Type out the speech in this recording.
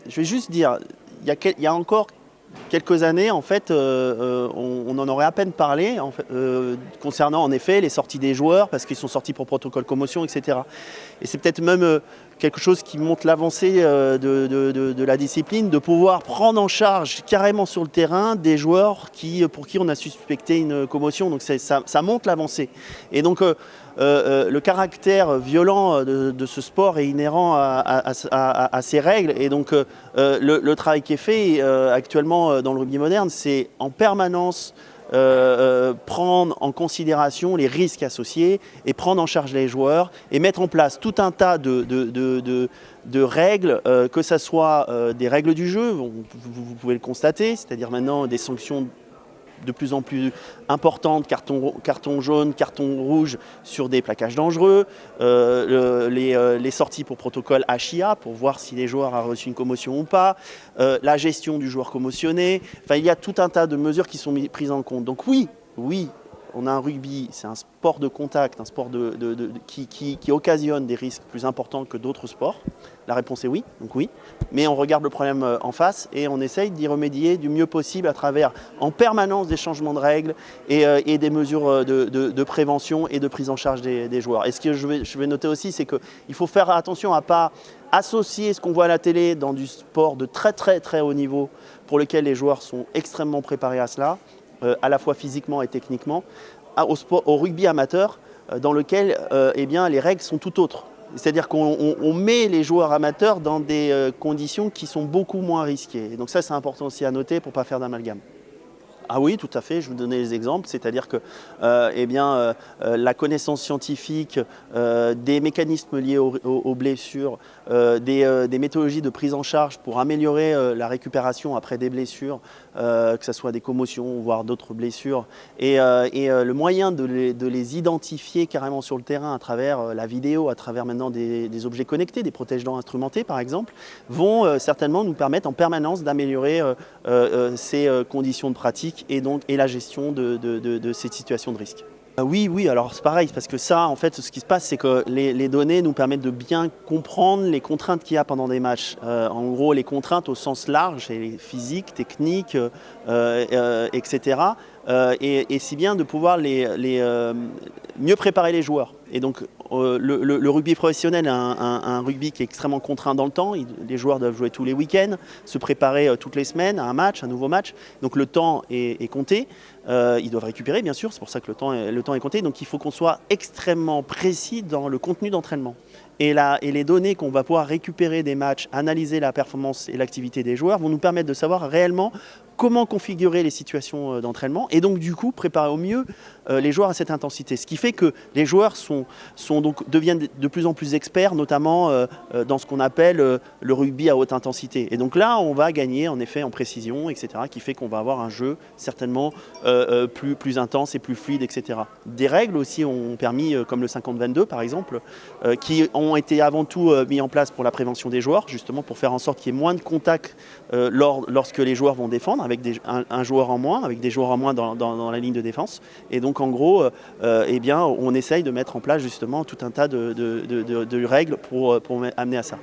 je vais juste dire, il y a encore quelques années, en fait, on en aurait à peine parlé en fait, concernant en effet les sorties des joueurs, parce qu'ils sont sortis pour protocole commotion, etc. Et c'est peut-être même quelque chose qui montre l'avancée de la discipline, de pouvoir prendre en charge carrément sur le terrain des joueurs pour qui on a suspecté une commotion. Donc ça montre l'avancée. Et donc le caractère violent de ce sport est inhérent à ces règles. Et donc le travail qui est fait actuellement dans le rugby moderne, c'est en permanence prendre en considération les risques associés et prendre en charge les joueurs et mettre en place tout un tas de règles, que ce soit des règles du jeu, vous pouvez le constater, c'est-à-dire maintenant des sanctions de plus en plus importantes, carton jaune, carton rouge sur des plaquages dangereux, les sorties pour protocole HIA pour voir si les joueurs ont reçu une commotion ou pas, la gestion du joueur commotionné. Enfin, il y a tout un tas de mesures qui sont prises en compte. Donc oui, on a un rugby, c'est un sport de contact, un sport qui occasionne des risques plus importants que d'autres sports. La réponse est oui, donc oui. Mais on regarde le problème en face et on essaye d'y remédier du mieux possible à travers en permanence des changements de règles et des mesures de prévention et de prise en charge des joueurs. Et ce que je vais noter aussi, c'est qu'il faut faire attention à ne pas associer ce qu'on voit à la télé dans du sport de très très très haut niveau pour lequel les joueurs sont extrêmement préparés à cela, à la fois physiquement et techniquement, au rugby amateur dans lequel eh bien, les règles sont tout autres. C'est-à-dire qu'on met les joueurs amateurs dans des conditions qui sont beaucoup moins risquées. Et donc ça, c'est important aussi à noter pour ne pas faire d'amalgame. Ah oui, tout à fait, je vais vous donner les exemples, c'est-à-dire que la connaissance scientifique des mécanismes liés aux blessures, des méthodologies de prise en charge pour améliorer la récupération après des blessures, que ce soit des commotions, voire d'autres blessures, et le moyen de les identifier carrément sur le terrain à travers la vidéo, à travers maintenant des objets connectés, des protège-dents instrumentés par exemple, vont certainement nous permettre en permanence d'améliorer ces conditions de pratique et la gestion de ces situations de risque. Oui, alors c'est pareil, parce que ça, en fait, ce qui se passe, c'est que les données nous permettent de bien comprendre les contraintes qu'il y a pendant des matchs. En gros, les contraintes au sens large, et physiques, techniques, etc. Et si bien de pouvoir mieux préparer les joueurs. Et donc, le rugby professionnel est un rugby qui est extrêmement contraint dans le temps. Les joueurs doivent jouer tous les week-ends, se préparer toutes les semaines à un nouveau match. Donc le temps est compté. Ils doivent récupérer, bien sûr, c'est pour ça que le temps est compté. Donc il faut qu'on soit extrêmement précis dans le contenu d'entraînement. Et les données qu'on va pouvoir récupérer des matchs, analyser la performance et l'activité des joueurs vont nous permettre de savoir réellement comment configurer les situations d'entraînement et donc du coup préparer au mieux les joueurs à cette intensité. Ce qui fait que les joueurs deviennent de plus en plus experts, notamment dans ce qu'on appelle le rugby à haute intensité. Et donc là, on va gagner en effet en précision, etc., qui fait qu'on va avoir un jeu certainement plus intense et plus fluide, etc. Des règles aussi ont permis, comme le 50-22 par exemple, qui ont été avant tout mis en place pour la prévention des joueurs, justement pour faire en sorte qu'il y ait moins de contacts lorsque les joueurs vont défendre, avec un joueur en moins, avec des joueurs en moins dans la ligne de défense. Et donc en gros, eh bien, on essaye de mettre en place justement tout un tas de règles pour amener à ça.